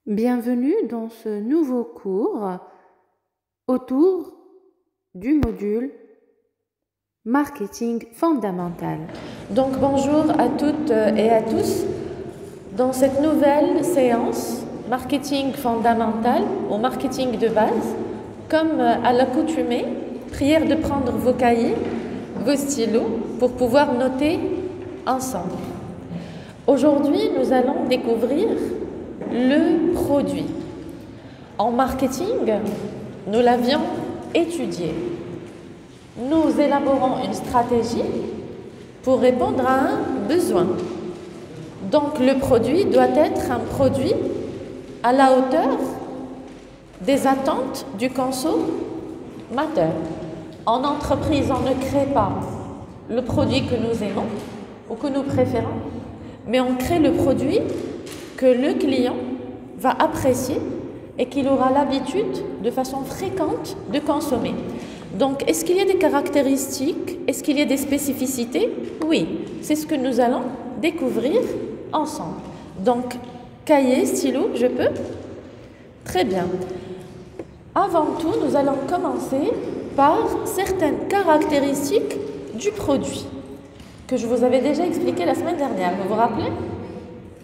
Bienvenue dans ce nouveau cours autour du module Marketing fondamental. Donc bonjour à toutes et à tous. Dans cette nouvelle séance Marketing fondamental ou marketing de base, comme à l'accoutumée, prière de prendre vos cahiers, vos stylos pour pouvoir noter ensemble. Aujourd'hui, nous allons découvrir le produit. En marketing, nous l'avions étudié. Nous élaborons une stratégie pour répondre à un besoin. Donc le produit doit être un produit à la hauteur des attentes du consommateur. En entreprise, on ne crée pas le produit que nous aimons ou que nous préférons, mais on crée le produit que le client va apprécier et qu'il aura l'habitude de façon fréquente de consommer. Donc, est-ce qu'il y a des caractéristiques? Est-ce qu'il y a des spécificités? Oui, c'est ce que nous allons découvrir ensemble. Donc, cahier, stylo, je peux? Très bien. Avant tout, nous allons commencer par certaines caractéristiques du produit que je vous avais déjà expliqué la semaine dernière. Vous vous rappelez?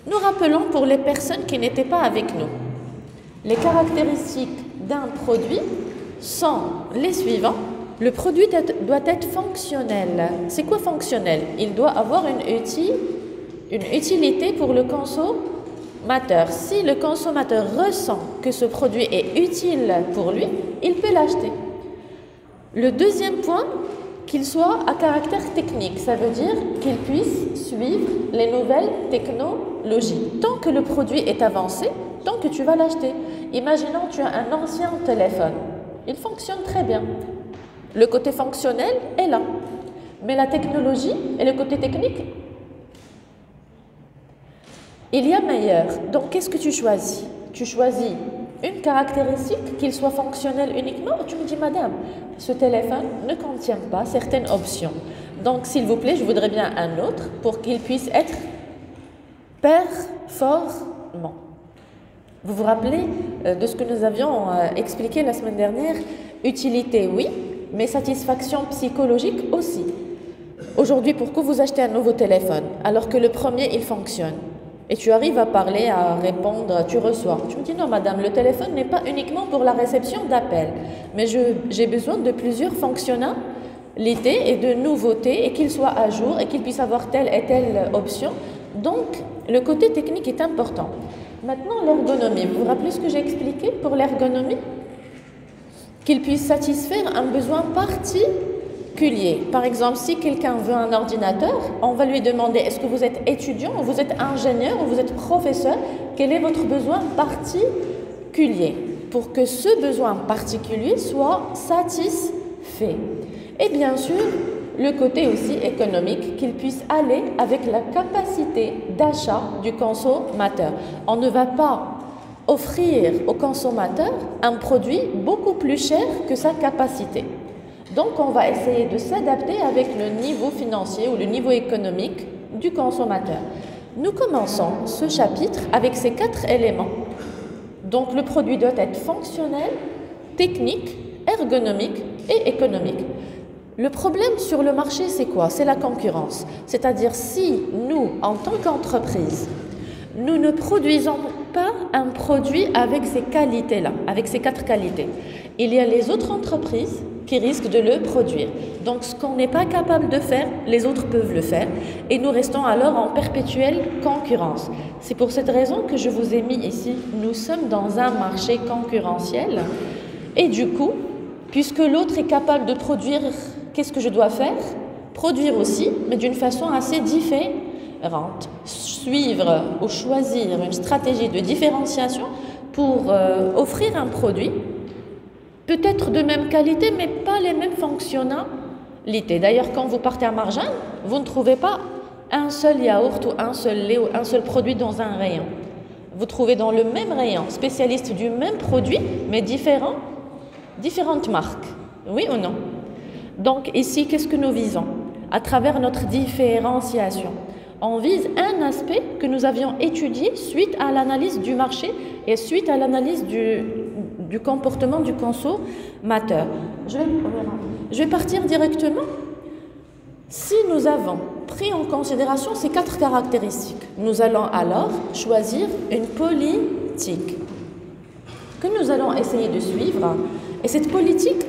Nous rappelons pour les personnes qui n'étaient pas avec nous. Les caractéristiques d'un produit sont les suivants. Le produit doit être fonctionnel. C'est quoi fonctionnel? Il doit avoir une utilité pour le consommateur. Si le consommateur ressent que ce produit est utile pour lui, il peut l'acheter. Le deuxième point, qu'il soit à caractère technique, ça veut dire qu'il puisse suivre les nouvelles technologies. Tant que le produit est avancé, tant que tu vas l'acheter. Imaginons que tu as un ancien téléphone, il fonctionne très bien. Le côté fonctionnel est là, mais la technologie et le côté technique, il y a meilleur. Donc qu'est-ce que tu choisis? Tu choisis une caractéristique, qu'il soit fonctionnel uniquement, ou tu me dis, madame, ce téléphone ne contient pas certaines options. Donc, s'il vous plaît, je voudrais bien un autre pour qu'il puisse être performant. Vous vous rappelez de ce que nous avions expliqué la semaine dernière? Utilité, oui, mais satisfaction psychologique aussi. Aujourd'hui, pourquoi vous achetez un nouveau téléphone alors que le premier, il fonctionne? Et tu arrives à parler, à répondre, tu reçois. Tu me dis, non madame, le téléphone n'est pas uniquement pour la réception d'appels, mais j'ai besoin de plusieurs fonctionnalités et de nouveautés et qu'il soit à jour et qu'il puisse avoir telle et telle option. Donc, le côté technique est important. Maintenant, l'ergonomie. Vous vous rappelez ce que j'ai expliqué pour l'ergonomie? Qu'il puisse satisfaire un besoin particulier. Par exemple, si quelqu'un veut un ordinateur, on va lui demander, est-ce que vous êtes étudiant, ou vous êtes ingénieur, ou vous êtes professeur? Quel est votre besoin particulier? Pour que ce besoin particulier soit satisfait. Et bien sûr, le côté aussi économique, qu'il puisse aller avec la capacité d'achat du consommateur. On ne va pas offrir au consommateur un produit beaucoup plus cher que sa capacité. Donc, on va essayer de s'adapter avec le niveau financier ou le niveau économique du consommateur. Nous commençons ce chapitre avec ces 4 éléments. Donc, le produit doit être fonctionnel, technique, ergonomique et économique. Le problème sur le marché, c'est quoi? C'est la concurrence. C'est-à-dire, si nous, en tant qu'entreprise, nous ne produisons pas un produit avec ces qualités-là, avec ces 4 qualités, il y a les autres entreprises qui risquent de le produire. Donc, ce qu'on n'est pas capable de faire, les autres peuvent le faire et nous restons alors en perpétuelle concurrence. C'est pour cette raison que je vous ai mis ici. Nous sommes dans un marché concurrentiel et du coup, puisque l'autre est capable de produire, qu'est-ce que je dois faire? Produire aussi, mais d'une façon assez différente. Suivre ou choisir une stratégie de différenciation pour offrir un produit peut-être de même qualité, mais pas les mêmes fonctionnalités. D'ailleurs, quand vous partez à Marjane, vous ne trouvez pas un seul yaourt ou un seul lait ou un seul produit dans un rayon. Vous trouvez dans le même rayon, spécialiste du même produit, mais différentes marques. Oui ou non? Donc ici, qu'est-ce que nous visons? À travers notre différenciation. On vise un aspect que nous avions étudié suite à l'analyse du marché et suite à l'analyse du comportement du consommateur. Je vais partir directement. Si nous avons pris en considération ces 4 caractéristiques, nous allons alors choisir une politique que nous allons essayer de suivre. Et cette politique,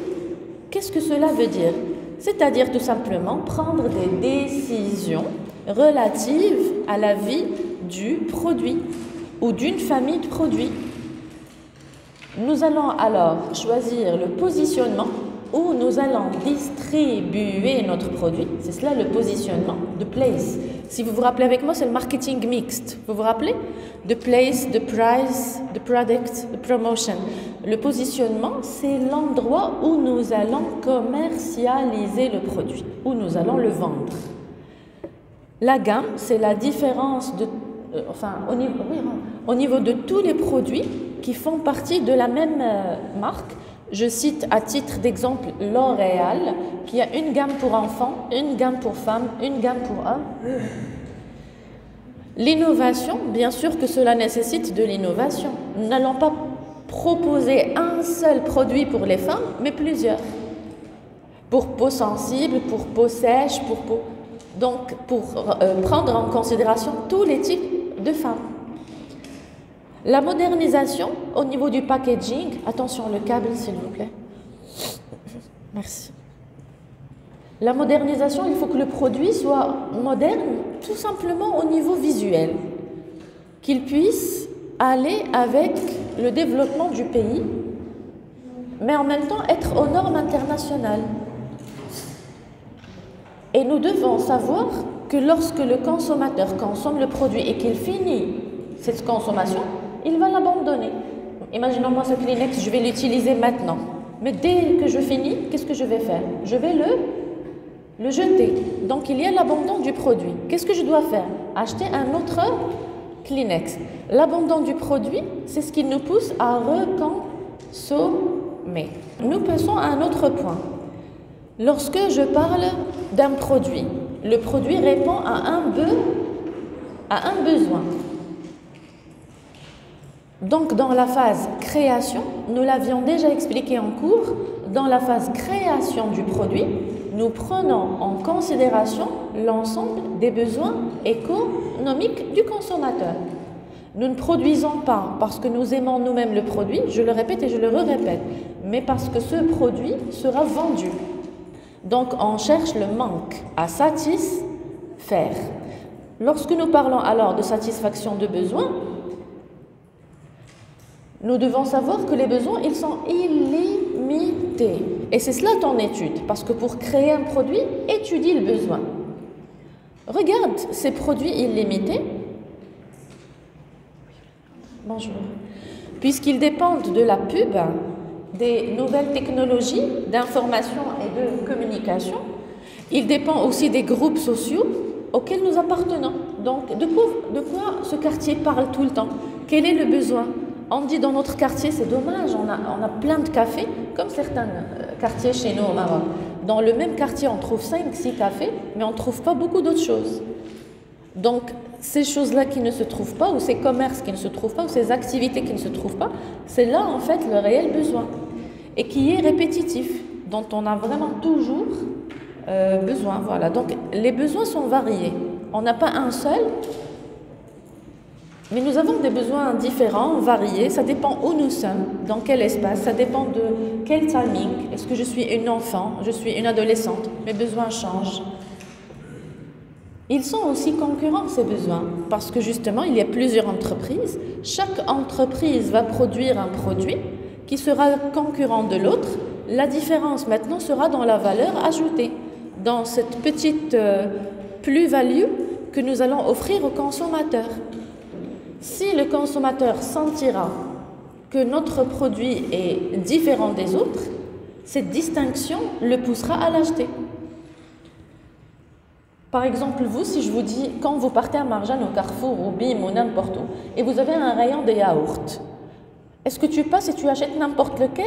qu'est-ce que cela veut dire? C'est-à-dire tout simplement prendre des décisions relatives à la vie du produit ou d'une famille de produits. Nous allons alors choisir le positionnement où nous allons distribuer notre produit. C'est cela le positionnement, the place. Si vous vous rappelez avec moi, c'est le marketing mixte. Vous vous rappelez? The place, the price, the product, the promotion. Le positionnement, c'est l'endroit où nous allons commercialiser le produit, où nous allons le vendre. La gamme, c'est la différence de, au niveau de tous les produits qui font partie de la même marque. Je cite à titre d'exemple L'Oréal, qui a une gamme pour enfants, une gamme pour femmes, une gamme pour hommes. L'innovation, bien sûr que cela nécessite de l'innovation. Nous n'allons pas proposer un seul produit pour les femmes, mais plusieurs. Pour peau sensible, pour peau sèche, pour peau... Donc, pour prendre en considération tous les types de femmes. La modernisation au niveau du packaging, attention le câble s'il vous plaît, merci. La modernisation, il faut que le produit soit moderne tout simplement au niveau visuel, qu'il puisse aller avec le développement du pays, mais en même temps être aux normes internationales. Et nous devons savoir que lorsque le consommateur consomme le produit et qu'il finit cette consommation, il va l'abandonner. Imaginons-moi ce Kleenex, je vais l'utiliser maintenant. Mais dès que je finis, qu'est-ce que je vais faire? Je vais le jeter. Donc il y a l'abandon du produit. Qu'est-ce que je dois faire? Acheter un autre Kleenex. L'abandon du produit, c'est ce qui nous pousse à reconsommer. Nous passons à un autre point. Lorsque je parle d'un produit, le produit répond à un besoin. Donc, dans la phase création, nous l'avions déjà expliqué en cours, dans la phase création du produit, nous prenons en considération l'ensemble des besoins économiques du consommateur. Nous ne produisons pas parce que nous aimons nous-mêmes le produit, je le répète et je le répète, mais parce que ce produit sera vendu. Donc, on cherche le manque à satisfaire. Lorsque nous parlons alors de satisfaction de besoins, nous devons savoir que les besoins, ils sont illimités. Et c'est cela ton étude, parce que pour créer un produit, étudie le besoin. Regarde ces produits illimités. Bonjour. Puisqu'ils dépendent de la pub, des nouvelles technologies d'information et de communication, ils dépendent aussi des groupes sociaux auxquels nous appartenons. Donc, de quoi ce quartier parle tout le temps? Quel est le besoin? On dit dans notre quartier, c'est dommage, on a plein de cafés, comme certains quartiers chez nous au Maroc. Dans le même quartier, on trouve 5-6 cafés, mais on ne trouve pas beaucoup d'autres choses. Donc, ces choses-là qui ne se trouvent pas, ou ces commerces qui ne se trouvent pas, ou ces activités qui ne se trouvent pas, c'est là, en fait, le réel besoin. Et qui est répétitif, dont on a vraiment toujours besoin. Voilà. Donc, les besoins sont variés. On n'a pas un seul, mais nous avons des besoins différents, variés. Ça dépend où nous sommes, dans quel espace, ça dépend de quel timing. Est-ce que je suis une enfant, je suis une adolescente? Mes besoins changent. Ils sont aussi concurrents, ces besoins, parce que justement, il y a plusieurs entreprises. Chaque entreprise va produire un produit qui sera concurrent de l'autre. La différence maintenant sera dans la valeur ajoutée, dans cette petite plus-value que nous allons offrir aux consommateurs. Si le consommateur sentira que notre produit est différent des autres, cette distinction le poussera à l'acheter. Par exemple, vous, si je vous dis, quand vous partez à Marjane, au Carrefour, au Bim ou n'importe où, et vous avez un rayon de yaourt, est-ce que tu passes et tu achètes n'importe lequel?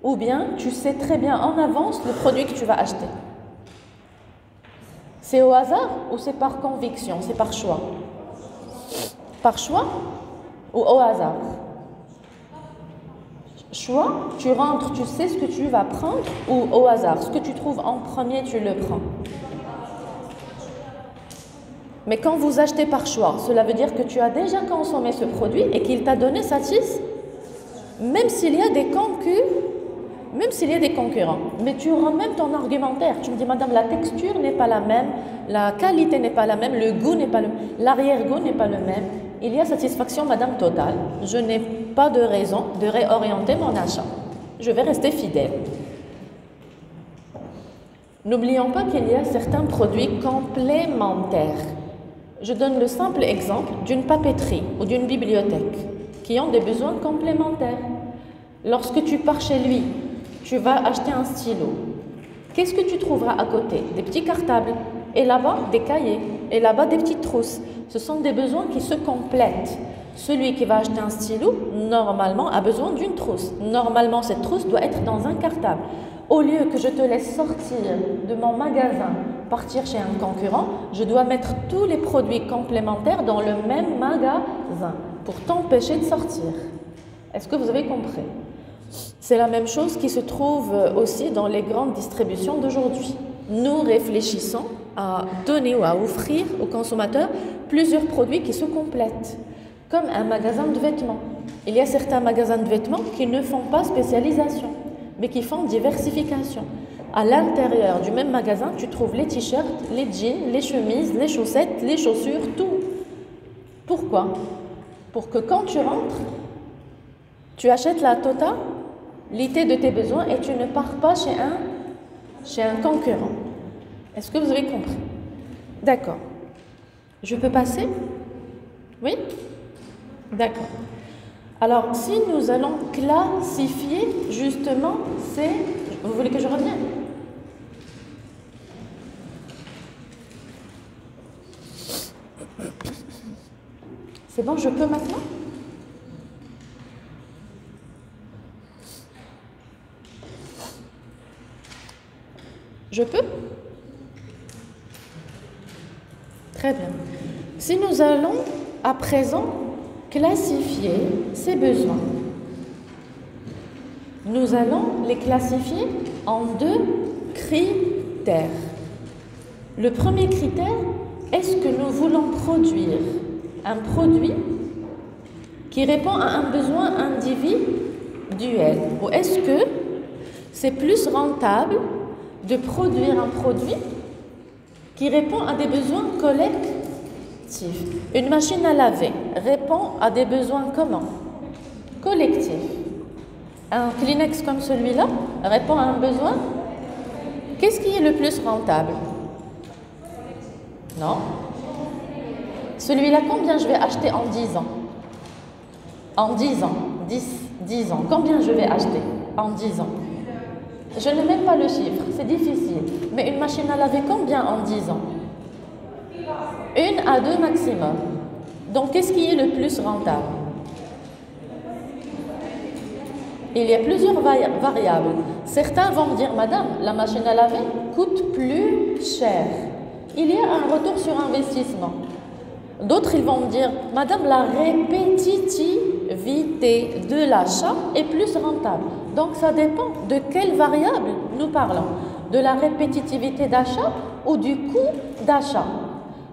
Ou bien tu sais très bien en avance le produit que tu vas acheter? C'est au hasard ou c'est par conviction, c'est par choix? Par choix ou au hasard? Choix, tu rentres, tu sais ce que tu vas prendre, ou au hasard, ce que tu trouves en premier, tu le prends. Mais quand vous achetez par choix, cela veut dire que tu as déjà consommé ce produit et qu'il t'a donné satisfaction, même s'il y a des concurrents. Mais tu auras même ton argumentaire. Tu me dis, madame, la texture n'est pas la même, la qualité n'est pas la même, le goût n'est pas le même, l'arrière-goût n'est pas le même. Il y a satisfaction, madame, totale. Je n'ai pas de raison de réorienter mon achat. Je vais rester fidèle. N'oublions pas qu'il y a certains produits complémentaires. Je donne le simple exemple d'une papeterie ou d'une bibliothèque qui ont des besoins complémentaires. Lorsque tu pars chez lui, tu vas acheter un stylo. Qu'est-ce que tu trouveras à côté? Des petits cartables. Et là-bas, des cahiers. Et là-bas, des petites trousses. Ce sont des besoins qui se complètent. Celui qui va acheter un stylo, normalement, a besoin d'une trousse. Normalement, cette trousse doit être dans un cartable. Au lieu que je te laisse sortir de mon magasin, partir chez un concurrent, je dois mettre tous les produits complémentaires dans le même magasin pour t'empêcher de sortir. Est-ce que vous avez compris? C'est la même chose qui se trouve aussi dans les grandes distributions d'aujourd'hui. Nous réfléchissons à donner ou à offrir aux consommateurs plusieurs produits qui se complètent, comme un magasin de vêtements. Il y a certains magasins de vêtements qui ne font pas spécialisation, mais qui font diversification. À l'intérieur du même magasin, tu trouves les t-shirts, les jeans, les chemises, les chaussettes, les chaussures, tout. Pourquoi? Pour que quand tu rentres, tu achètes la totalité de tes besoins et tu ne pars pas chez un concurrent. Est-ce que vous avez compris? D'accord. Je peux passer? Oui? D'accord. Alors, si nous allons classifier, justement, c'est... Vous voulez que je revienne? C'est bon, je peux maintenant? Je peux? Très bien. Si nous allons à présent classifier ces besoins, nous allons les classifier en deux critères. Le premier critère, est-ce que nous voulons produire un produit qui répond à un besoin individuel, ou est-ce que c'est plus rentable de produire un produit qui répond à des besoins collectifs? Une machine à laver répond à des besoins comment? Collectifs. Un Kleenex comme celui-là répond à un besoin? Qu'est-ce qui est le plus rentable? Non? Celui-là, combien je vais acheter en 10 ans? En 10 ans, 10 ans, combien je vais acheter en 10 ans? Je n'ai même pas le chiffre, c'est difficile. Mais une machine à laver, combien en 10 ans? 1 à 2 maximum. Donc, qu'est-ce qui est le plus rentable? Il y a plusieurs variables. Certains vont me dire, madame, la machine à laver coûte plus cher. Il y a un retour sur investissement. D'autres, ils vont me dire, madame, la répétitivité de l'achat est plus rentable. Donc, ça dépend de quelle variable nous parlons. De la répétitivité d'achat ou du coût d'achat.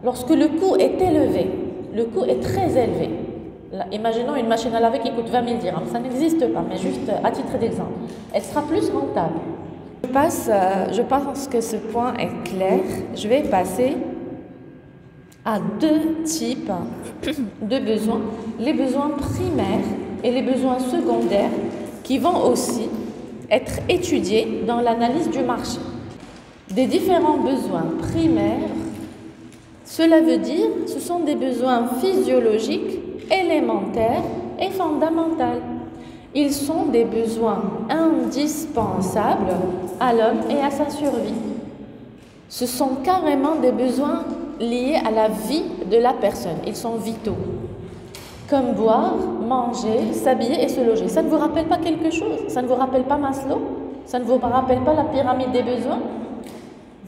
Lorsque le coût est élevé, le coût est très élevé. Là, imaginons une machine à laver qui coûte 20 000 dirhams. Ça n'existe pas, mais juste à titre d'exemple. Elle sera plus rentable. Je pense que ce point est clair. Je vais passer à deux types de besoins. Les besoins primaires et les besoins secondaires qui vont aussi être étudiés dans l'analyse du marché. Des différents besoins primaires, cela veut dire que ce sont des besoins physiologiques, élémentaires et fondamentaux. Ils sont des besoins indispensables à l'homme et à sa survie. Ce sont carrément des besoins liés à la vie de la personne. Ils sont vitaux. Comme boire, manger, s'habiller et se loger. Ça ne vous rappelle pas quelque chose? Ça ne vous rappelle pas Maslow? Ça ne vous rappelle pas la pyramide des besoins?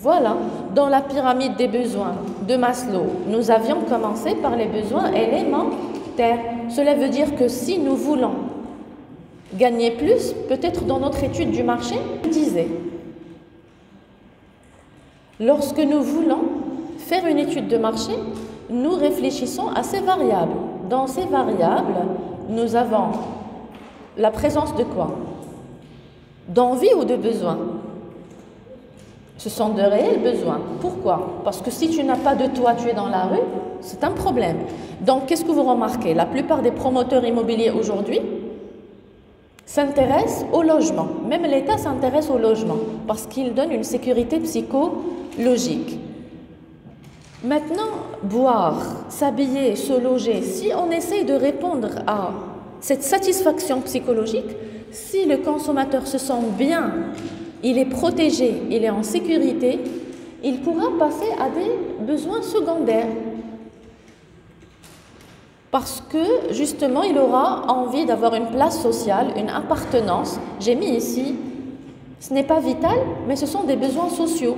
Voilà, dans la pyramide des besoins de Maslow, nous avions commencé par les besoins élémentaires. Cela veut dire que si nous voulons gagner plus, peut-être dans notre étude du marché, je disais, lorsque nous voulons faire une étude de marché, nous réfléchissons à ces variables. Dans ces variables, nous avons la présence de quoi? D'envie ou de besoin? Ce sont de réels besoins. Pourquoi? Parce que si tu n'as pas de toit, tu es dans la rue, c'est un problème. Donc, qu'est-ce que vous remarquez? La plupart des promoteurs immobiliers aujourd'hui s'intéressent au logement. Même l'État s'intéresse au logement parce qu'il donne une sécurité psychologique. Maintenant, boire, s'habiller, se loger, si on essaye de répondre à cette satisfaction psychologique, si le consommateur se sent bien, il est protégé, il est en sécurité, il pourra passer à des besoins secondaires. Parce que, justement, il aura envie d'avoir une place sociale, une appartenance. J'ai mis ici, ce n'est pas vital, mais ce sont des besoins sociaux.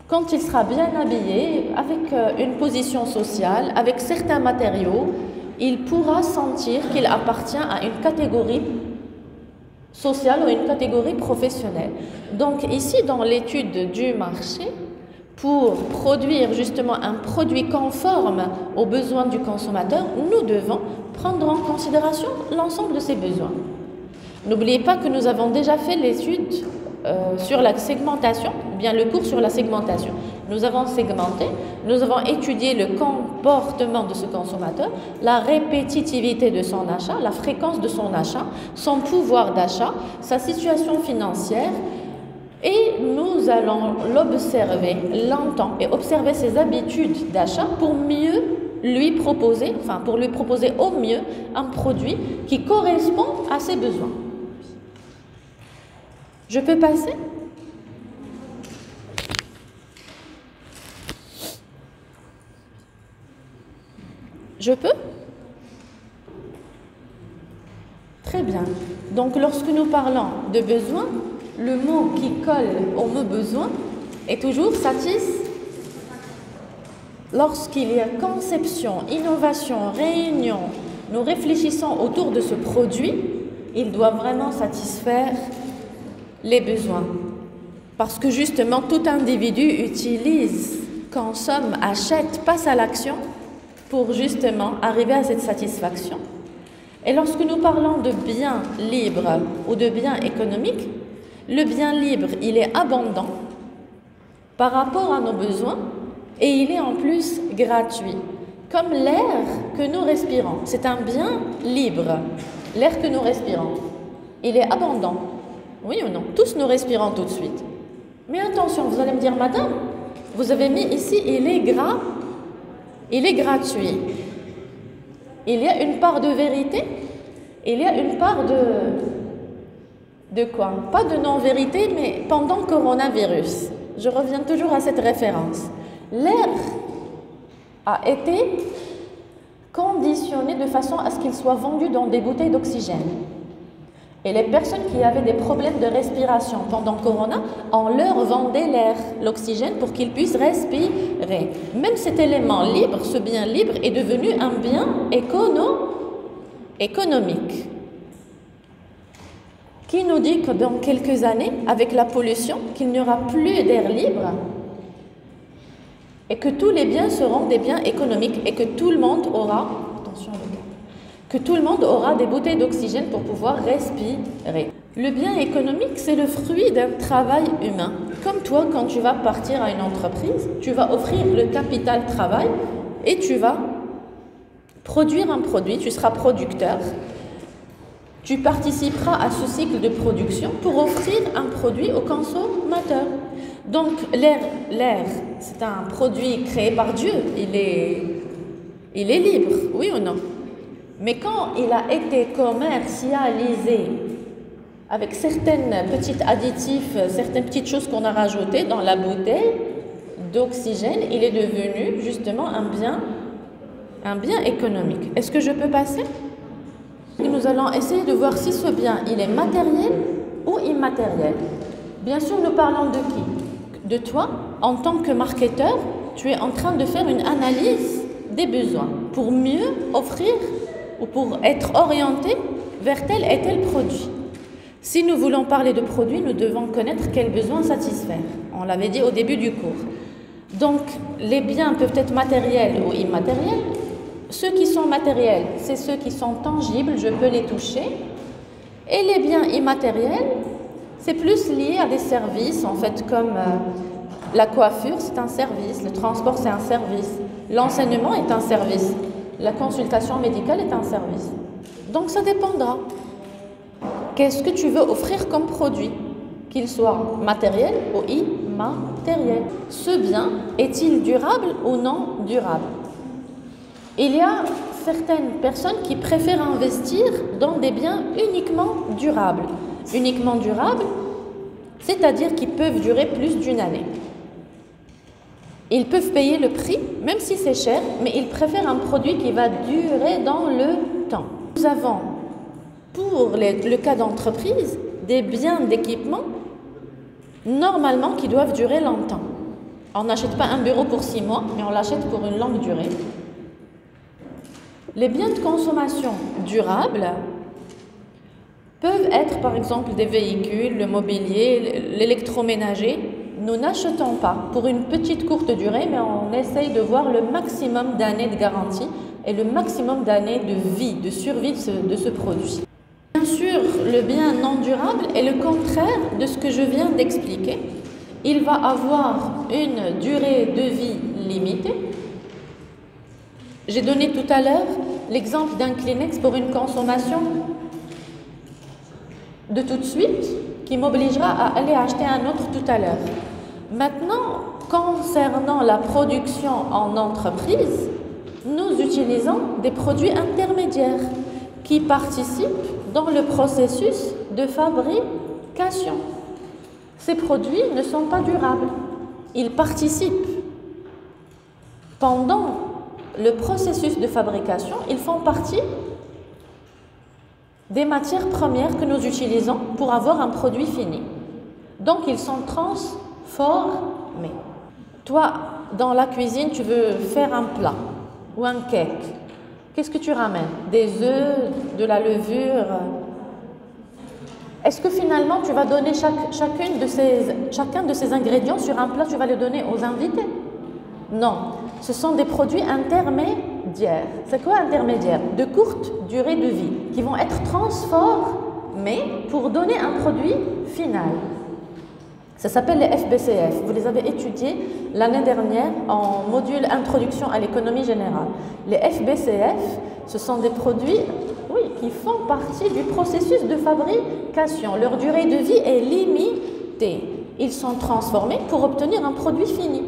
Quand il sera bien habillé, avec une position sociale, avec certains matériaux, il pourra sentir qu'il appartient à une catégorie sociale ou une catégorie professionnelle. Donc ici, dans l'étude du marché, pour produire justement un produit conforme aux besoins du consommateur, nous devons prendre en considération l'ensemble de ces besoins. N'oubliez pas que nous avons déjà fait l'étude sur la segmentation, bien le cours sur la segmentation. Nous avons segmenté, nous avons étudié le comportement de ce consommateur, la répétitivité de son achat, la fréquence de son achat, son pouvoir d'achat, sa situation financière, et nous allons l'observer longtemps et observer ses habitudes d'achat pour mieux lui proposer, pour lui proposer au mieux un produit qui correspond à ses besoins. Je peux passer? Je peux? Très bien. Donc, lorsque nous parlons de besoin, le mot qui colle au mot besoin est toujours satisfaction. Lorsqu'il y a conception, innovation, réunion, nous réfléchissons autour de ce produit, il doit vraiment satisfaire les besoins. Parce que justement, tout individu utilise, consomme, achète, passe à l'action pour justement arriver à cette satisfaction. Et lorsque nous parlons de biens libres ou de biens économiques, le bien libre, il est abondant par rapport à nos besoins et il est en plus gratuit. Comme l'air que nous respirons, c'est un bien libre. L'air que nous respirons, il est abondant. Oui ou non? Tous nous respirons tout de suite. Mais attention, vous allez me dire, madame, vous avez mis ici, il est gratuit. Il y a une part de vérité, il y a une part de quoi? Pas de non-vérité, mais pendant le coronavirus. Je reviens toujours à cette référence. L'air a été conditionné de façon à ce qu'il soit vendu dans des bouteilles d'oxygène. Et les personnes qui avaient des problèmes de respiration pendant le corona, on leur vendait l'air, l'oxygène, pour qu'ils puissent respirer. Même cet élément libre, ce bien libre, est devenu un bien économique. Qui nous dit que dans quelques années, avec la pollution, qu'il n'y aura plus d'air libre et que tous les biens seront des biens économiques et que tout le monde aura, attention les gars, que tout le monde aura des bouteilles d'oxygène pour pouvoir respirer. Le bien économique, c'est le fruit d'un travail humain. Comme toi, quand tu vas partir à une entreprise, tu vas offrir le capital travail et tu vas produire un produit, tu seras producteur. Tu participeras à ce cycle de production pour offrir un produit au consommateur. Donc l'air, c'est un produit créé par Dieu, il est libre, oui ou non? Mais quand il a été commercialisé avec certaines petites additifs, certaines petites choses qu'on a rajoutées dans la bouteille d'oxygène, il est devenu justement un bien économique. Est-ce que je peux passer? Nous allons essayer de voir si ce bien il est matériel ou immatériel. Bien sûr, nous parlons de qui? de toi, en tant que marketeur, tu es en train de faire une analyse des besoins pour mieux offrir ou pour être orienté vers tel et tel produit. Si nous voulons parler de produits, nous devons connaître quels besoins satisfaire. On l'avait dit au début du cours. Donc, les biens peuvent être matériels ou immatériels. Ceux qui sont matériels, c'est ceux qui sont tangibles, je peux les toucher. Et les biens immatériels, c'est plus lié à des services, en fait, comme la coiffure, c'est un service, le transport, c'est un service, l'enseignement est un service, la consultation médicale est un service. Donc, ça dépendra. Qu'est-ce que tu veux offrir comme produit, qu'il soit matériel ou immatériel? Ce bien est-il durable ou non durable? Il y a certaines personnes qui préfèrent investir dans des biens uniquement durables. Uniquement durables, c'est-à-dire qu'ils peuvent durer plus d'une année. Ils peuvent payer le prix, même si c'est cher, mais ils préfèrent un produit qui va durer dans le temps. Nous avons, pour le cas d'entreprise, des biens d'équipement, normalement, qui doivent durer longtemps. On n'achète pas un bureau pour 6 mois, mais on l'achète pour une longue durée. Les biens de consommation durables peuvent être, par exemple, des véhicules, le mobilier, l'électroménager. Nous n'achetons pas pour une petite courte durée, mais on essaye de voir le maximum d'années de garantie et le maximum d'années de vie, de survie de ce produit. Bien sûr, le bien non durable est le contraire de ce que je viens d'expliquer. Il va avoir une durée de vie limitée. J'ai donné tout à l'heure l'exemple d'un Kleenex pour une consommation de tout de suite qui m'obligera à aller acheter un autre tout à l'heure. Maintenant, concernant la production en entreprise, nous utilisons des produits intermédiaires qui participent dans le processus de fabrication. Ces produits ne sont pas durables. Ils participent pendant le processus de fabrication, ils font partie des matières premières que nous utilisons pour avoir un produit fini. Donc, ils sont transformés. Toi, dans la cuisine, tu veux faire un plat ou un cake. Qu'est-ce que tu ramènes? Des œufs, de la levure. Est-ce que finalement, tu vas donner chacun de ces ingrédients sur un plat, tu vas les donner aux invités? Non, ce sont des produits intermédiaires. C'est quoi intermédiaire? De courte durée de vie, qui vont être transformés pour donner un produit final. Ça s'appelle les FBCF. Vous les avez étudiés l'année dernière en module Introduction à l'économie générale. Les FBCF, ce sont des produits qui font partie du processus de fabrication. Leur durée de vie est limitée. Ils sont transformés pour obtenir un produit fini.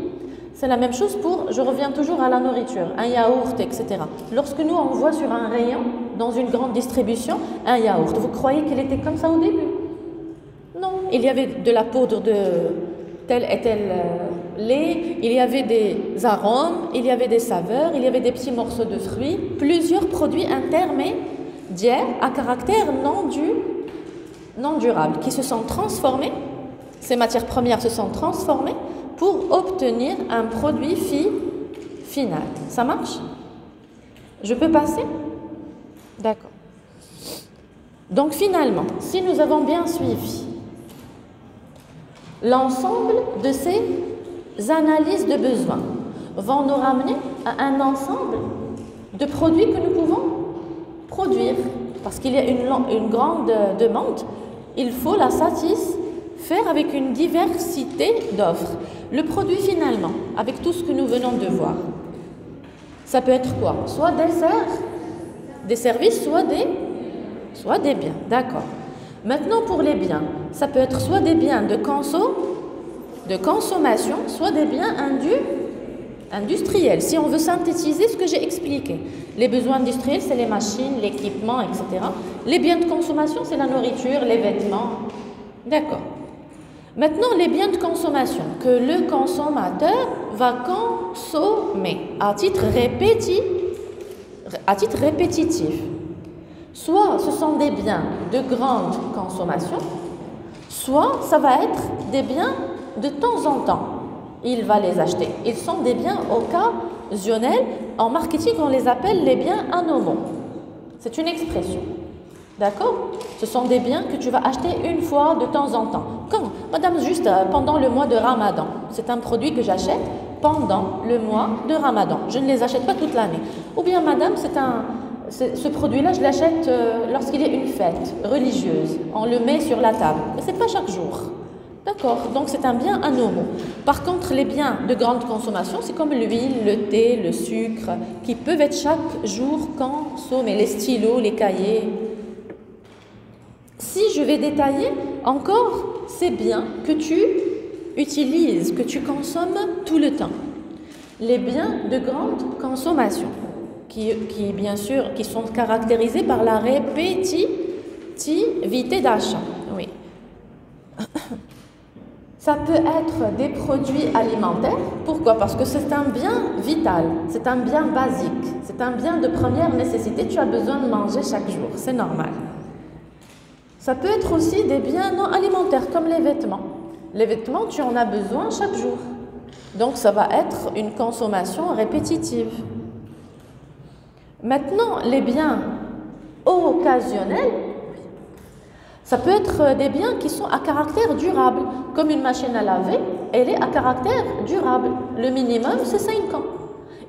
C'est la même chose pour, je reviens toujours à la nourriture, un yaourt, etc. Lorsque nous, on voit sur un rayon, dans une grande distribution, un yaourt, vous croyez qu'il était comme ça au début? Non, il y avait de la poudre de tel et tel lait, il y avait des arômes, il y avait des saveurs, il y avait des petits morceaux de fruits, plusieurs produits intermédiaires à caractère non durable qui se sont transformés, ces matières premières se sont transformées pour obtenir un produit final. Ça marche? Je peux passer? D'accord. Donc finalement, si nous avons bien suivi l'ensemble de ces analyses de besoins vont nous ramener à un ensemble de produits que nous pouvons produire. Parce qu'il y a une grande demande, il faut la satisfaire avec une diversité d'offres. Le produit finalement, avec tout ce que nous venons de voir, ça peut être quoi? Soit des services, soit des biens. D'accord. Maintenant, pour les biens, ça peut être soit des biens de consommation, soit des biens industriels. Si on veut synthétiser ce que j'ai expliqué. Les besoins industriels, c'est les machines, l'équipement, etc. Les biens de consommation, c'est la nourriture, les vêtements. D'accord. Maintenant, les biens de consommation que le consommateur va consommer à titre répétitif. Soit ce sont des biens de grande consommation, soit ça va être des biens de temps en temps, il va les acheter. Ils sont des biens occasionnels. En marketing, on les appelle les biens anomaux. C'est une expression. D'accord? Ce sont des biens que tu vas acheter une fois de temps en temps. Quand? Madame, juste pendant le mois de Ramadan. C'est un produit que j'achète pendant le mois de Ramadan. Je ne les achète pas toute l'année. Ou bien, madame, ce produit-là, je l'achète lorsqu'il y a une fête religieuse. On le met sur la table. Mais ce n'est pas chaque jour. D'accord? Donc, c'est un bien anomaux. Par contre, les biens de grande consommation, c'est comme l'huile, le thé, le sucre, qui peuvent être chaque jour consommés. Les stylos, les cahiers. Si je vais détailler encore ces biens que tu utilises, que tu consommes tout le temps. Les biens de grande consommation, qui bien sûr, qui sont caractérisés par la répétitivité d'achat. Oui. Ça peut être des produits alimentaires. Pourquoi? Parce que c'est un bien vital, c'est un bien basique, c'est un bien de première nécessité. Tu as besoin de manger chaque jour, c'est normal. Ça peut être aussi des biens non alimentaires, comme les vêtements. Les vêtements, tu en as besoin chaque jour. Donc, ça va être une consommation répétitive. Maintenant, les biens occasionnels, ça peut être des biens qui sont à caractère durable. Comme une machine à laver, elle est à caractère durable. Le minimum, c'est 5 ans.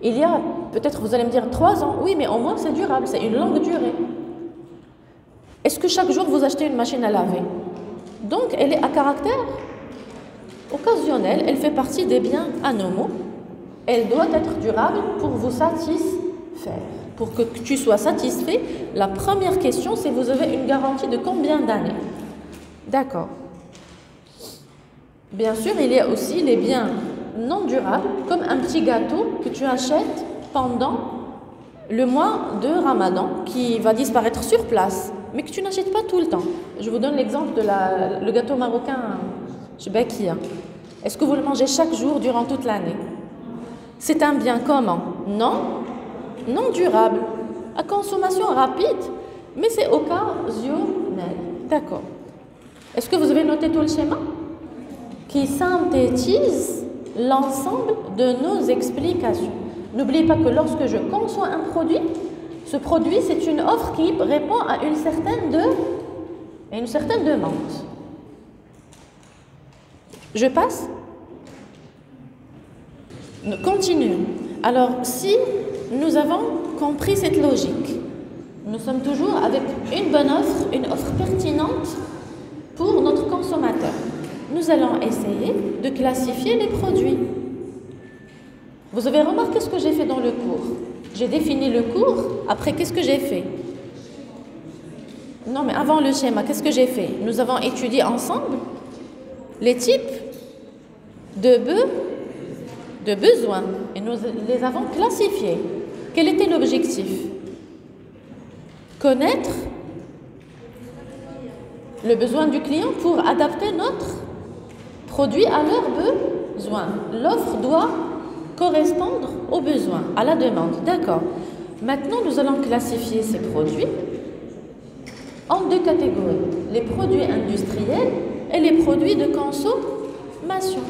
Il y a, peut-être vous allez me dire 3 ans. Oui, mais au moins, c'est durable, c'est une longue durée. Est-ce que chaque jour, vous achetez une machine à laver? Donc, elle est à caractère occasionnel, elle fait partie des biens anomaux. Elle doit être durable pour vous satisfaire. Pour que tu sois satisfait, la première question, c'est vous avez une garantie de combien d'années? D'accord. Bien sûr, il y a aussi les biens non durables, comme un petit gâteau que tu achètes pendant le mois de Ramadan, qui va disparaître sur place, mais que tu n'achètes pas tout le temps. Je vous donne l'exemple de le gâteau marocain Bakia. Est-ce que vous le mangez chaque jour durant toute l'année? C'est un bien comment? Non durable, à consommation rapide, mais c'est occasionnel. D'accord. Est-ce que vous avez noté tout le schéma qui synthétise l'ensemble de nos explications? N'oubliez pas que lorsque je conçois un produit, ce produit, c'est une offre qui répond à une certaine demande. Je passe? Nous continuons. Alors, si nous avons compris cette logique, nous sommes toujours avec une bonne offre, une offre pertinente pour notre consommateur. Nous allons essayer de classifier les produits. Vous avez remarqué ce que j'ai fait dans le cours? J'ai défini le cours, après qu'est-ce que j'ai fait? Non, mais avant le schéma, qu'est-ce que j'ai fait? Nous avons étudié ensemble les types de besoins et nous les avons classifiés. Quel était l'objectif? Connaître le besoin du client pour adapter notre produit à leurs besoins. L'offre doit correspondre aux besoins, à la demande. D'accord. Maintenant, nous allons classifier ces produits en 2 catégories. Les produits industriels et les produits de consommation.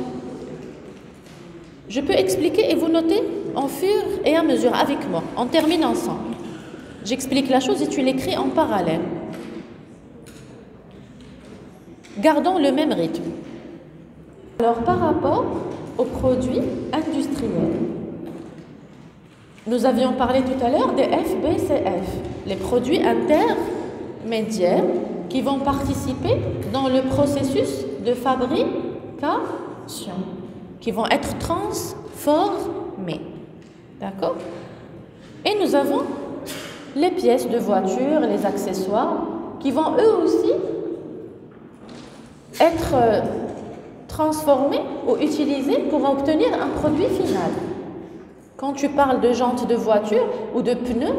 Je peux expliquer et vous noter en fur et à mesure avec moi. On termine ensemble. J'explique la chose et tu l'écris en parallèle. Gardons le même rythme. Alors, par rapport aux produits industriels, nous avions parlé tout à l'heure des FBCF, les produits intermédiaires qui vont participer dans le processus de fabrication, qui vont être transformés. D'accord? Et nous avons les pièces de voiture, les accessoires, qui vont eux aussi être transformés ou utilisés pour obtenir un produit final. Quand tu parles de jantes de voiture ou de pneus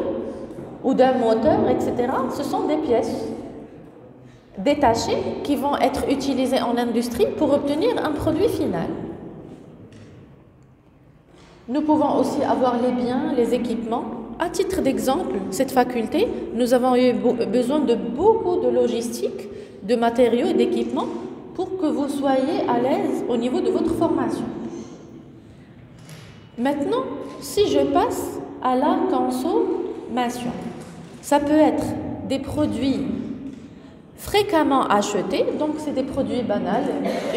ou d'un moteur, etc., ce sont des pièces détachées qui vont être utilisées en industrie pour obtenir un produit final. Nous pouvons aussi avoir les biens, les équipements. À titre d'exemple, cette faculté, nous avons eu besoin de beaucoup de logistique, de matériaux et d'équipements pour que vous soyez à l'aise au niveau de votre formation. Maintenant, si je passe à la consommation, ça peut être des produits fréquemment achetés, donc c'est des produits banals,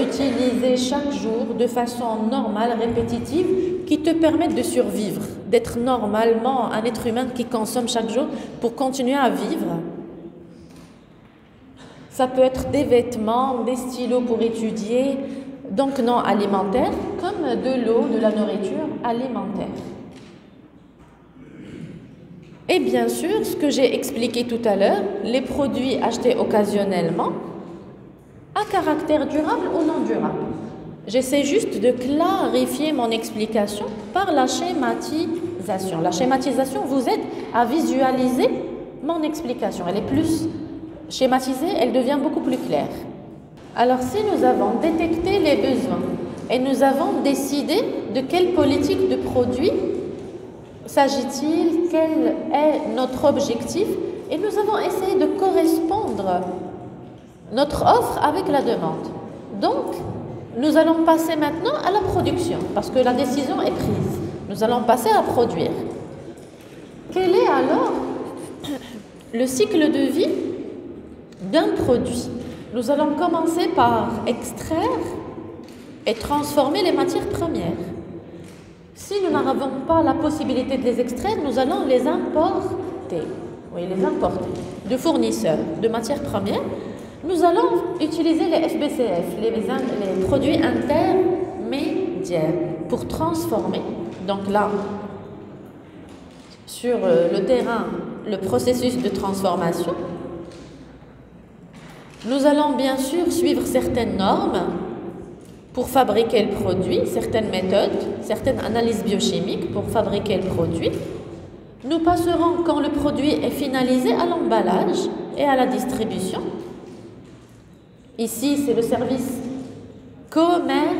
utilisés chaque jour de façon normale, répétitive, qui te permettent de survivre, d'être normalement un être humain qui consomme chaque jour pour continuer à vivre. Ça peut être des vêtements, des stylos pour étudier, donc non alimentaires, comme de l'eau, de la nourriture alimentaire. Et bien sûr, ce que j'ai expliqué tout à l'heure, les produits achetés occasionnellement, à caractère durable ou non durable. J'essaie juste de clarifier mon explication par la schématisation. La schématisation vous aide à visualiser mon explication. Elle est plus schématisée, elle devient beaucoup plus claire. Alors, si nous avons détecté les besoins et nous avons décidé de quelle politique de produit s'agit-il, quel est notre objectif, et nous avons essayé de correspondre notre offre avec la demande. Donc, nous allons passer maintenant à la production, parce que la décision est prise. Nous allons passer à produire. Quel est alors le cycle de vie d'un produit? Nous allons commencer par extraire et transformer les matières premières. Si nous n'avons pas la possibilité de les extraire, nous allons les importer. Oui, les importer de fournisseurs de matières premières. Nous allons utiliser les FBCF, les produits intermédiaires, pour transformer. Donc là, sur le terrain, le processus de transformation, nous allons bien sûr suivre certaines normes pour fabriquer le produit, certaines méthodes, certaines analyses biochimiques pour fabriquer le produit. Nous passerons, quand le produit est finalisé, à l'emballage et à la distribution. Ici, c'est le service commercial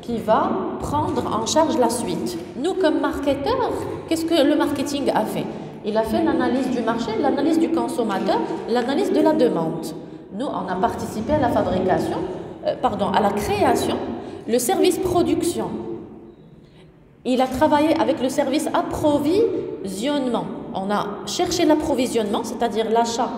qui va prendre en charge la suite. Nous, comme marketeurs, qu'est-ce que le marketing a fait? Il a fait l'analyse du marché, l'analyse du consommateur, l'analyse de la demande. Nous, on a participé à la fabrication, à la création. Le service production, il a travaillé avec le service approvisionnement. On a cherché l'approvisionnement, c'est-à-dire l'achat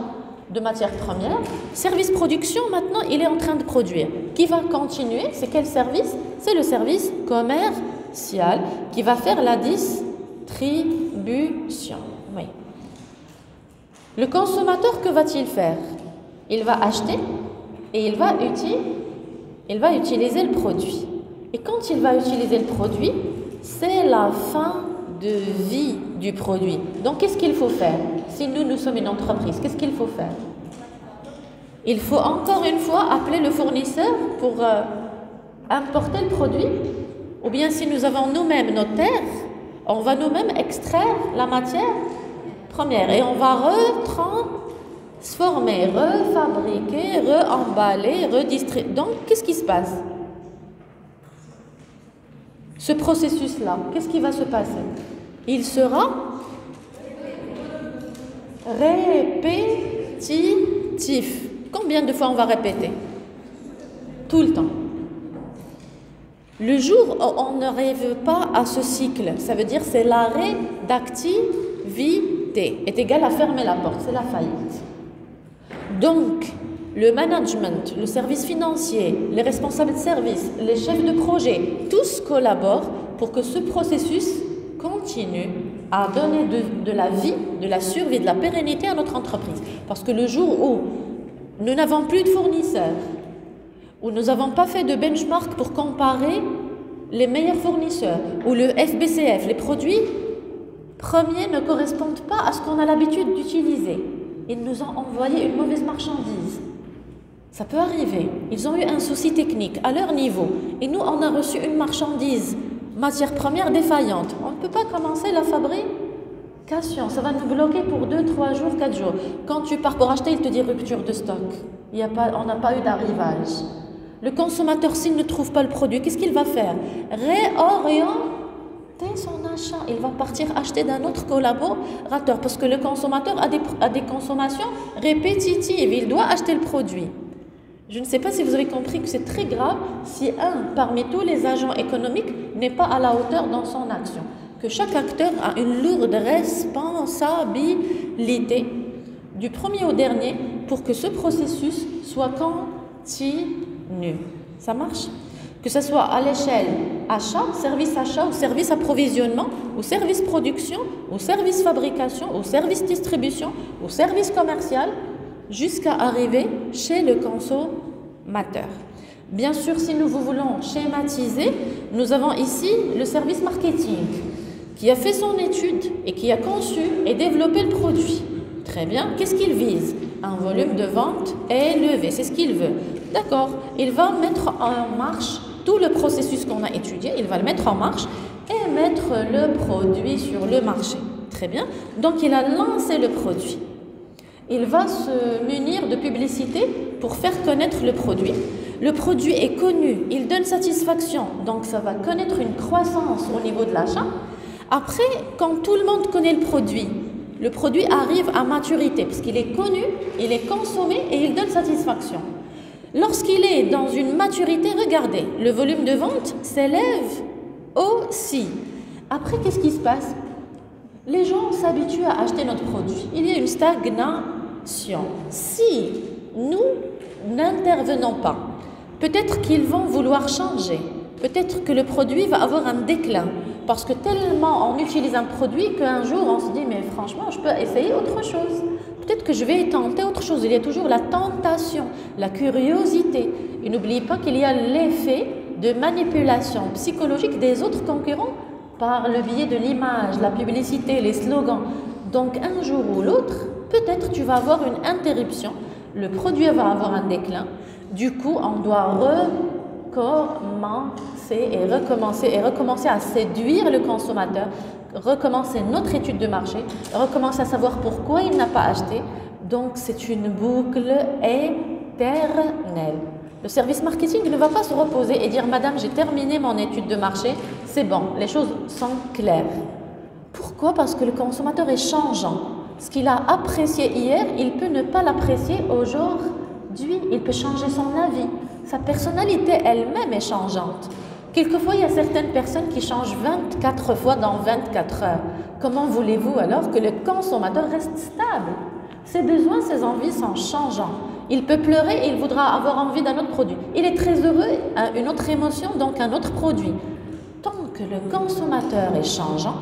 de matières premières. Service production, maintenant, il est en train de produire. Qui va continuer? C'est quel service? C'est le service commercial qui va faire la distribution. Oui. Le consommateur, que va-t-il faire? Il va acheter et il va utiliser le produit. Et quand il va utiliser le produit, c'est la fin de vie du produit. Donc, qu'est-ce qu'il faut faire? Si nous sommes une entreprise, qu'est-ce qu'il faut faire? Il faut encore une fois appeler le fournisseur pour importer le produit. Ou bien si nous avons nous-mêmes nos terres, on va nous-mêmes extraire la matière première et on va retransformer, refabriquer, re-emballer, redistribuer. Donc, qu'est-ce qui se passe? Ce processus-là, qu'est-ce qui va se passer? Il sera répétitif. Combien de fois on va répéter? Tout le temps. Le jour où on ne rêve pas à ce cycle, ça veut dire c'est l'arrêt d'activité, est égal à fermer la porte, c'est la faillite. Donc, le management, le service financier, les responsables de service, les chefs de projet, tous collaborent pour que ce processus continue à donner de la vie, de la survie, de la pérennité à notre entreprise. Parce que le jour où nous n'avons plus de fournisseurs, où nous n'avons pas fait de benchmark pour comparer les meilleurs fournisseurs, où le FBCF, les produits premiers ne correspondent pas à ce qu'on a l'habitude d'utiliser. Ils nous ont envoyé une mauvaise marchandise. Ça peut arriver. Ils ont eu un souci technique à leur niveau. Et nous, on a reçu une marchandise, matière première défaillante. On ne peut pas commencer la fabrication. Ça va nous bloquer pour 2, 3 jours, 4 jours. Quand tu pars pour acheter, il te dit rupture de stock. On n'a pas eu d'arrivage. Le consommateur, s'il ne trouve pas le produit, qu'est-ce qu'il va faire? Réorienter son achat. Il va partir acheter d'un autre collaborateur parce que le consommateur a des consommations répétitives. Il doit acheter le produit. Je ne sais pas si vous avez compris que c'est très grave si un parmi tous les agents économiques n'est pas à la hauteur dans son action. Que chaque acteur a une lourde responsabilité, du premier au dernier, pour que ce processus soit continu. Ça marche? Que ce soit à l'échelle achat ou service approvisionnement, ou service production, ou service fabrication, ou service distribution, ou service commercial, jusqu'à arriver chez le consommateur. Bien sûr, si nous voulons schématiser, nous avons ici le service marketing qui a fait son étude et qui a conçu et développé le produit. Très bien, qu'est-ce qu'il vise? Un volume de vente élevé, c'est ce qu'il veut. D'accord, il va mettre en marche tout le processus qu'on a étudié, il va le mettre en marche et mettre le produit sur le marché. Très bien, donc il a lancé le produit. Il va se munir de publicité pour faire connaître le produit. Le produit est connu, il donne satisfaction, donc ça va connaître une croissance au niveau de l'achat. Après, quand tout le monde connaît le produit arrive à maturité, parce qu'il est connu, il est consommé et il donne satisfaction. Lorsqu'il est dans une maturité, regardez, le volume de vente s'élève aussi. Après, qu'est-ce qui se passe? Les gens s'habituent à acheter notre produit. Il y a une stagnation. Si nous n'intervenons pas, peut-être qu'ils vont vouloir changer. Peut-être que le produit va avoir un déclin. Parce que tellement on utilise un produit qu'un jour on se dit mais franchement je peux essayer autre chose. Peut-être que je vais tenter autre chose. Il y a toujours la tentation, la curiosité. Et n'oubliez pas qu'il y a l'effet de manipulation psychologique des autres concurrents par le biais de l'image, la publicité, les slogans. Donc un jour ou l'autre, peut-être tu vas avoir une interruption. Le produit va avoir un déclin. Du coup, on doit recommencer à séduire le consommateur, recommencer notre étude de marché, recommencer à savoir pourquoi il n'a pas acheté. Donc c'est une boucle éternelle. Le service marketing ne va pas se reposer et dire « Madame, j'ai terminé mon étude de marché, c'est bon, les choses sont claires ». Pourquoi? Parce que le consommateur est changeant. Ce qu'il a apprécié hier, il peut ne pas l'apprécier aujourd'hui. Il peut changer son avis. Sa personnalité elle-même est changeante. Quelquefois, il y a certaines personnes qui changent 24 fois dans 24 heures. Comment voulez-vous alors que le consommateur reste stable? Ses besoins, ses envies sont changeants. Il peut pleurer et il voudra avoir envie d'un autre produit. Il est très heureux, une autre émotion, donc un autre produit. Tant que le consommateur est changeant,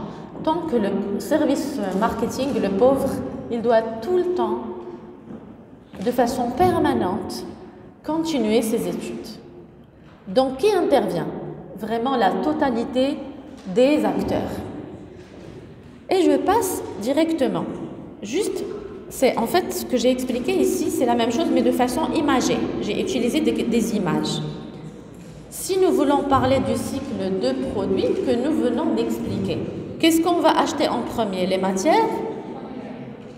tant que le service marketing, le pauvre, il doit tout le temps, de façon permanente, continuer ses études. Donc, qui intervient? Vraiment la totalité des acteurs. Et je passe directement. Juste, c'est en fait ce que j'ai expliqué ici, c'est la même chose mais de façon imagée. J'ai utilisé des images. Si nous voulons parler du cycle de produits que nous venons d'expliquer, qu'est-ce qu'on va acheter en premier? Les matières?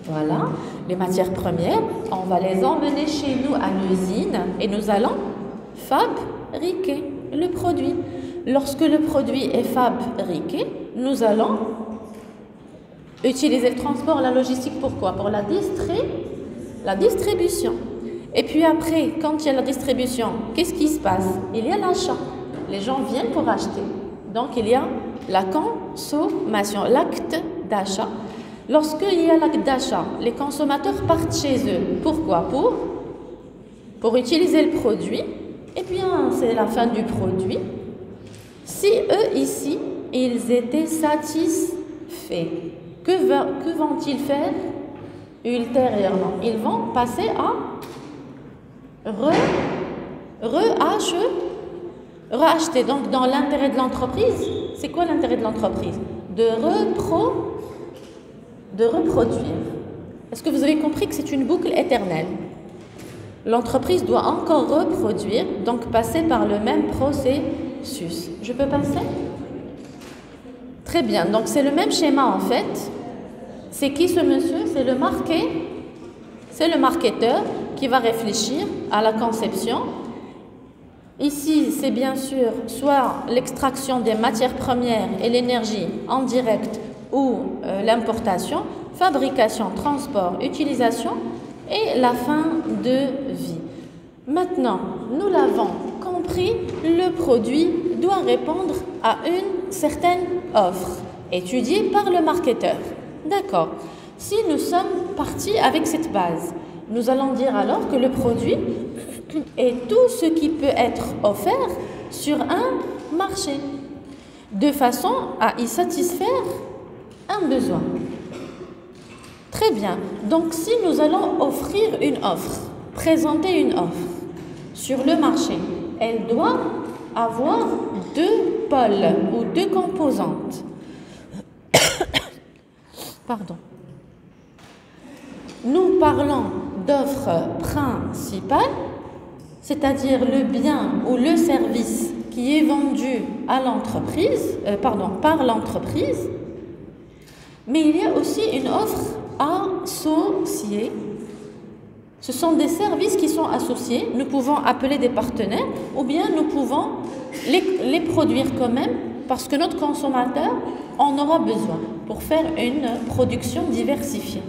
Voilà, les matières premières, on va les emmener chez nous à l'usine et nous allons fabriquer le produit. Lorsque le produit est fabriqué, nous allons utiliser le transport, la logistique, pourquoi? Pour la distribution. Et puis après, quand il y a la distribution, qu'est-ce qui se passe? Il y a l'achat. Les gens viennent pour acheter. Donc il y a la consommation, l'acte d'achat. Lorsqu'il y a l'acte d'achat, les consommateurs partent chez eux. Pourquoi? Pour utiliser le produit. Eh bien, c'est la fin du produit. Si eux, ici, ils étaient satisfaits, que vont-ils faire ultérieurement? Ils vont passer à racheter. Donc, dans l'intérêt de l'entreprise, c'est quoi l'intérêt de l'entreprise? De reproduire. Est-ce que vous avez compris que c'est une boucle éternelle? L'entreprise doit encore reproduire, donc passer par le même processus. Je peux passer? Très bien, donc c'est le même schéma en fait. C'est qui ce monsieur? C'est le marketeur qui va réfléchir à la conception. Ici, c'est bien sûr soit l'extraction des matières premières et l'énergie en direct ou l'importation, fabrication, transport, utilisation et la fin de vie. Maintenant, nous l'avons compris, le produit doit répondre à une certaine offre étudiée par le marketeur. D'accord. Si nous sommes partis avec cette base, nous allons dire alors que le produit est tout ce qui peut être offert sur un marché, de façon à y satisfaire un besoin. Très bien. Donc, si nous allons offrir une offre, présenter une offre sur le marché, elle doit avoir deux pôles ou deux composantes. Pardon. Nous parlons d'offre principale, c'est-à-dire le bien ou le service qui est vendu à l'entreprise, par l'entreprise, mais il y a aussi une offre associée. Ce sont des services qui sont associés, nous pouvons appeler des partenaires ou bien nous pouvons les produire quand même parce que notre consommateur en aura besoin pour faire une production diversifiée.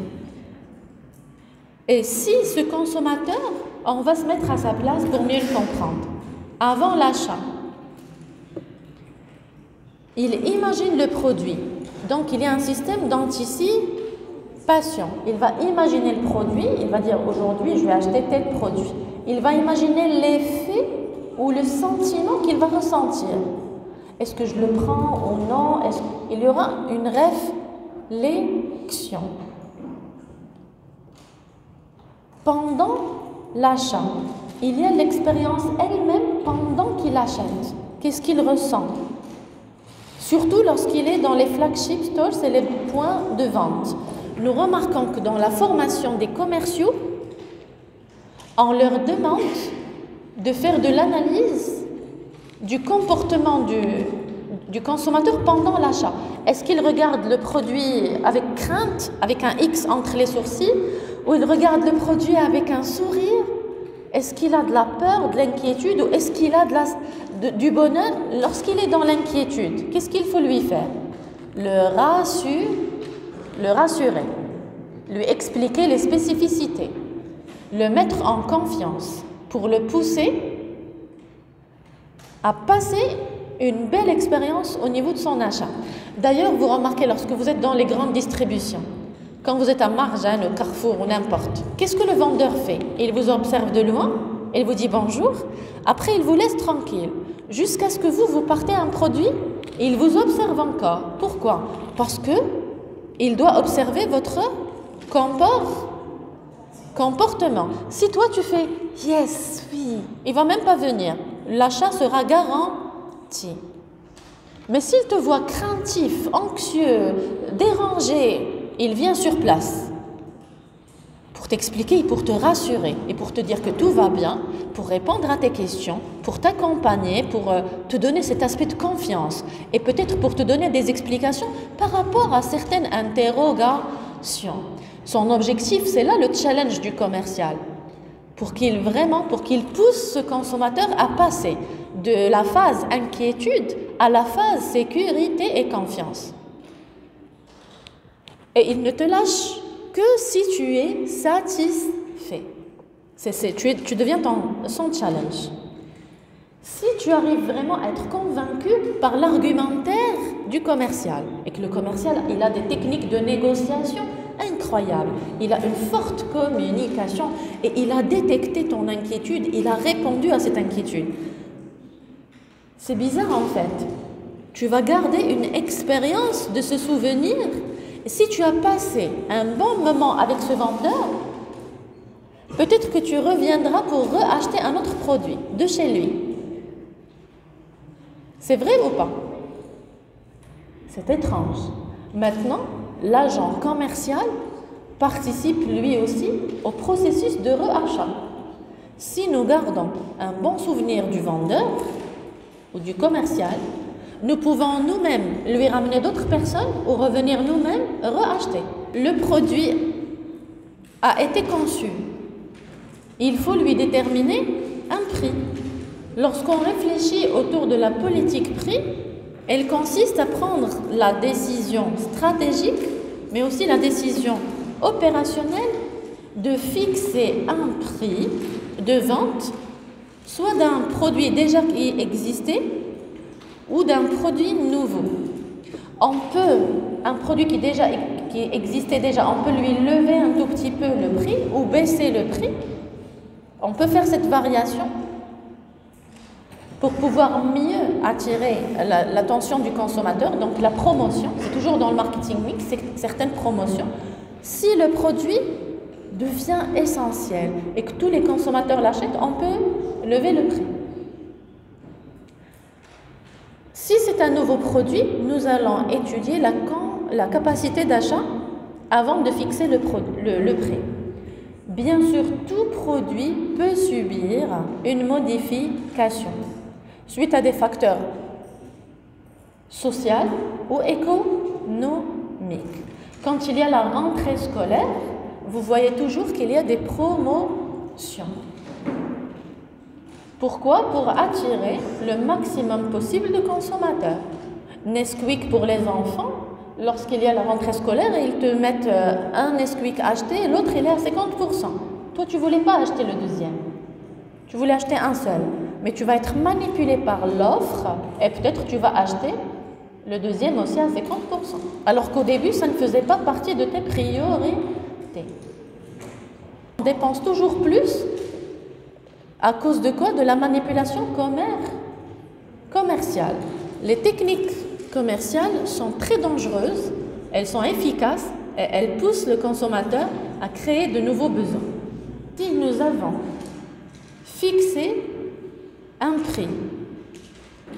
Et si ce consommateur, on va se mettre à sa place pour mieux le comprendre. Avant l'achat, il imagine le produit. Donc, il y a un système d'anticipation. Il va imaginer le produit, il va dire aujourd'hui, je vais acheter tel produit. Il va imaginer l'effet ou le sentiment qu'il va ressentir. Est-ce que je le prends ou non? Il y aura une réflexion. Pendant l'achat, il y a l'expérience elle-même pendant qu'il achète. Qu'est-ce qu'il ressent? Surtout lorsqu'il est dans les flagship stores, c'est les points de vente. Nous remarquons que dans la formation des commerciaux, on leur demande de faire de l'analyse du comportement du consommateur pendant l'achat. Est-ce qu'il regarde le produit avec crainte, avec un X entre les sourcils, ou il regarde le produit avec un sourire? Est-ce qu'il a de la peur, de l'inquiétude, ou est-ce qu'il a du bonheur lorsqu'il est dans l'inquiétude? Qu'est-ce qu'il faut lui faire? Le rassurer, lui expliquer les spécificités, le mettre en confiance pour le pousser à passer une belle expérience au niveau de son achat. D'ailleurs, vous remarquez lorsque vous êtes dans les grandes distributions, quand vous êtes à Marjan, au Carrefour ou n'importe, qu'est-ce que le vendeur fait? Il vous observe de loin, il vous dit bonjour, après il vous laisse tranquille, jusqu'à ce que vous partez un produit, et il vous observe encore. Pourquoi? Parce que il doit observer votre comportement. Si toi tu fais yes, oui, il va même pas venir. L'achat sera garanti. Mais s'il te voit craintif, anxieux, dérangé, il vient sur place pour t'expliquer et pour te rassurer et pour te dire que tout va bien, pour répondre à tes questions, pour t'accompagner, pour te donner cet aspect de confiance et peut-être pour te donner des explications par rapport à certaines interrogations. Son objectif, c'est là le challenge du commercial, pour qu'il pousse ce consommateur à passer de la phase inquiétude à la phase sécurité et confiance. Et il ne te lâche que si tu es satisfait. Tu deviens son challenge. Si tu arrives vraiment à être convaincu par l'argumentaire du commercial, et que le commercial, il a des techniques de négociation incroyables, il a une forte communication, et il a détecté ton inquiétude, il a répondu à cette inquiétude. C'est bizarre en fait. Tu vas garder une expérience de ce souvenir. Et si tu as passé un bon moment avec ce vendeur, peut-être que tu reviendras pour racheter un autre produit de chez lui. C'est vrai ou pas? C'est étrange. Maintenant, l'agent commercial participe lui aussi au processus de reachat. Si nous gardons un bon souvenir du vendeur ou du commercial, nous pouvons nous-mêmes lui ramener d'autres personnes ou revenir nous-mêmes reacheter. Le produit a été conçu. Il faut lui déterminer un prix. Lorsqu'on réfléchit autour de la politique prix, elle consiste à prendre la décision stratégique, mais aussi la décision opérationnelle de fixer un prix de vente soit d'un produit déjà qui existait ou d'un produit nouveau. Un produit qui existait déjà, on peut lui lever un tout petit peu le prix ou baisser le prix. On peut faire cette variation pour pouvoir mieux attirer l'attention du consommateur. Donc la promotion, c'est toujours dans le marketing mix, c'est certaines promotions. Si le produit devient essentiel et que tous les consommateurs l'achètent, on peut lever le prix. Si c'est un nouveau produit, nous allons étudier la capacité d'achat avant de fixer le prix. Bien sûr, tout produit peut subir une modification suite à des facteurs sociaux ou économiques. Quand il y a la rentrée scolaire, vous voyez toujours qu'il y a des promotions. Pourquoi? Pour attirer le maximum possible de consommateurs. Nesquik pour les enfants, lorsqu'il y a la rentrée scolaire, ils te mettent un Nesquik acheté et l'autre il est à 50%. Toi, tu ne voulais pas acheter le deuxième. Tu voulais acheter un seul. Mais tu vas être manipulé par l'offre et peut-être tu vas acheter le deuxième aussi à 50%. Alors qu'au début, ça ne faisait pas partie de tes priorités. On dépense toujours plus. À cause de quoi? De la manipulation commerciale. Les techniques commerciales sont très dangereuses, elles sont efficaces et elles poussent le consommateur à créer de nouveaux besoins. Si nous avons fixé un prix,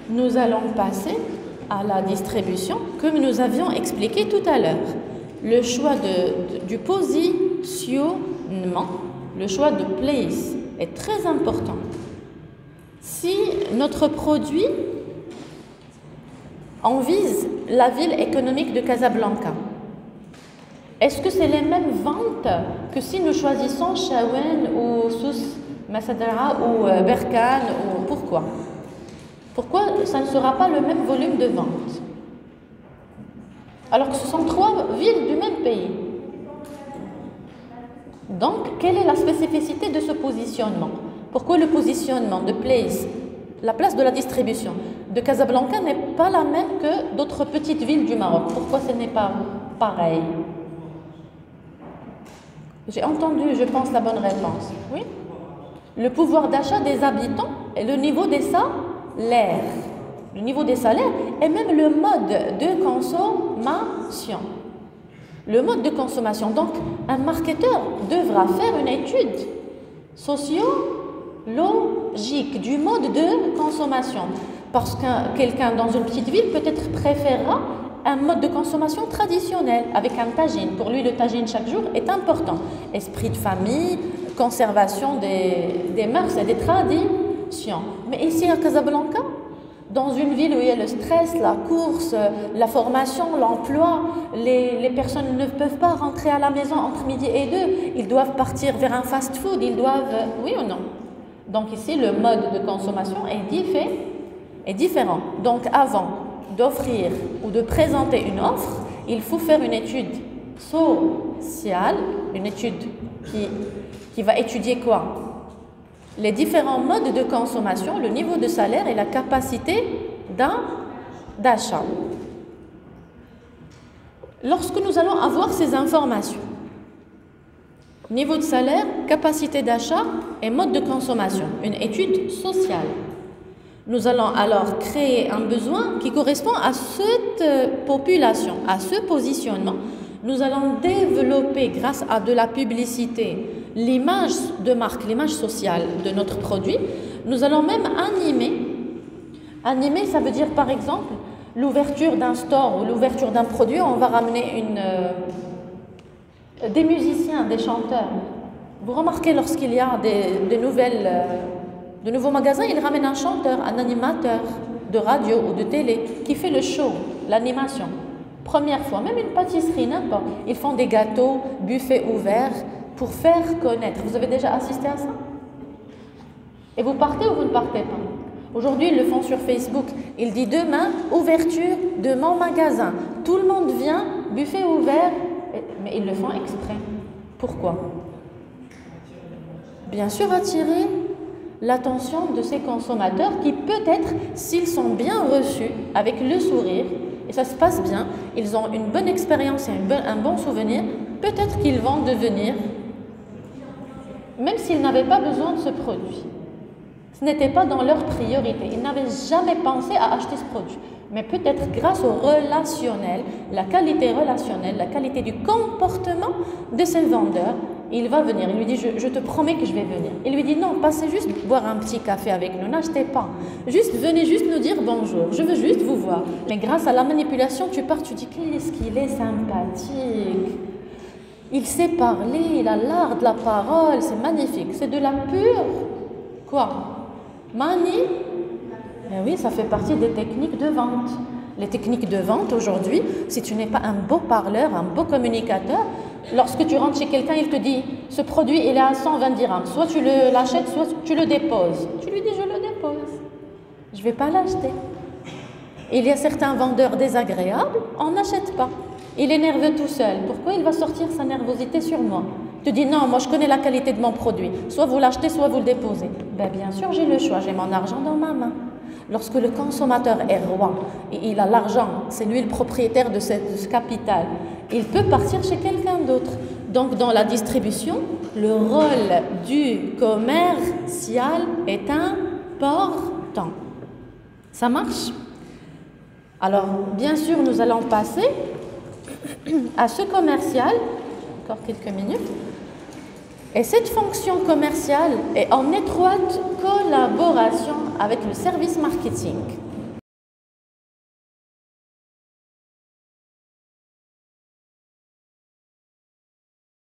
nous allons passer à la distribution comme nous avions expliqué tout à l'heure. Le choix du positionnement, le choix de place est très important. Si notre produit, on vise la ville économique de Casablanca, est-ce que c'est les mêmes ventes que si nous choisissons Chawen ou Souss Massadara ou Berkane ou pourquoi? Pourquoi ça ne sera pas le même volume de vente? Alors que ce sont trois villes du même pays. Donc, quelle est la spécificité de ce positionnement? Pourquoi le positionnement de place, la place de la distribution de Casablanca n'est pas la même que d'autres petites villes du Maroc? Pourquoi ce n'est pas pareil? J'ai entendu, je pense, la bonne réponse. Oui? Le pouvoir d'achat des habitants et le niveau des salaires. Le niveau des salaires et même le mode de consommation. Le mode de consommation. Donc, un marketeur devra faire une étude sociologique du mode de consommation. Parce que quelqu'un dans une petite ville peut-être préférera un mode de consommation traditionnel avec un tagine. Pour lui, le tagine chaque jour est important. Esprit de famille, conservation des mœurs et des traditions. Mais ici à Casablanca, dans une ville où il y a le stress, la course, la formation, l'emploi, les personnes ne peuvent pas rentrer à la maison entre midi et 2. Ils doivent partir vers un fast-food, ils doivent... Oui ou non? Donc ici, le mode de consommation est différent. Donc avant d'offrir ou de présenter une offre, il faut faire une étude sociale, une étude qui va étudier quoi? Les différents modes de consommation, le niveau de salaire et la capacité d'achat. Lorsque nous allons avoir ces informations, niveau de salaire, capacité d'achat et mode de consommation, une étude sociale, nous allons alors créer un besoin qui correspond à cette population, à ce positionnement. Nous allons développer grâce à de la publicité l'image de marque, l'image sociale de notre produit. Nous allons même animer. Animer, ça veut dire par exemple l'ouverture d'un store ou l'ouverture d'un produit. On va ramener des musiciens, des chanteurs. Vous remarquez lorsqu'il y a de nouveaux magasins, ils ramènent un chanteur, un animateur de radio ou de télé qui fait le show, l'animation. Première fois, même une pâtisserie, n'importe. Ils font des gâteaux, buffets ouverts pour faire connaître. Vous avez déjà assisté à ça? Et vous partez ou vous ne partez pas? Aujourd'hui, ils le font sur Facebook. Ils disent demain, ouverture de mon magasin. Tout le monde vient, buffet ouvert. Mais ils le font exprès. Pourquoi? Bien sûr, attirer l'attention de ces consommateurs qui peut-être, s'ils sont bien reçus, avec le sourire, et ça se passe bien, ils ont une bonne expérience et un bon souvenir, peut-être qu'ils vont devenir, même s'ils n'avaient pas besoin de ce produit. Ce n'était pas dans leur priorité. Ils n'avaient jamais pensé à acheter ce produit. Mais peut-être grâce au relationnel, la qualité relationnelle, la qualité du comportement de ce vendeur, il va venir. Il lui dit, je te promets que je vais venir. Il lui dit, non, passez juste boire un petit café avec nous, n'achetez pas. Juste, venez juste nous dire bonjour, je veux juste vous voir. Mais grâce à la manipulation, tu pars, tu dis, qu'est-ce qu'il est sympathique. Il sait parler, il a l'art de la parole, c'est magnifique. C'est de la pure, quoi, manie. Mais oui, ça fait partie des techniques de vente. Les techniques de vente aujourd'hui, si tu n'es pas un beau parleur, un beau communicateur, lorsque tu rentres chez quelqu'un, il te dit ce produit il est à 120 dirhams. Soit tu l'achètes, soit tu le déposes. Tu lui dis je le dépose. Je ne vais pas l'acheter. Il y a certains vendeurs désagréables, on n'achète pas. Il est nerveux tout seul. Pourquoi il va sortir sa nervosité sur moi? Tu dis non, moi je connais la qualité de mon produit. Soit vous l'achetez, soit vous le déposez. Ben, bien sûr, j'ai le choix, j'ai mon argent dans ma main. Lorsque le consommateur est roi et il a l'argent, c'est lui le propriétaire de ce capital, il peut partir chez quelqu'un d'autre. Donc dans la distribution, le rôle du commercial est important. Ça marche? Alors, bien sûr, nous allons passer à ce commercial, encore quelques minutes, et cette fonction commerciale est en étroite collaboration avec le service marketing.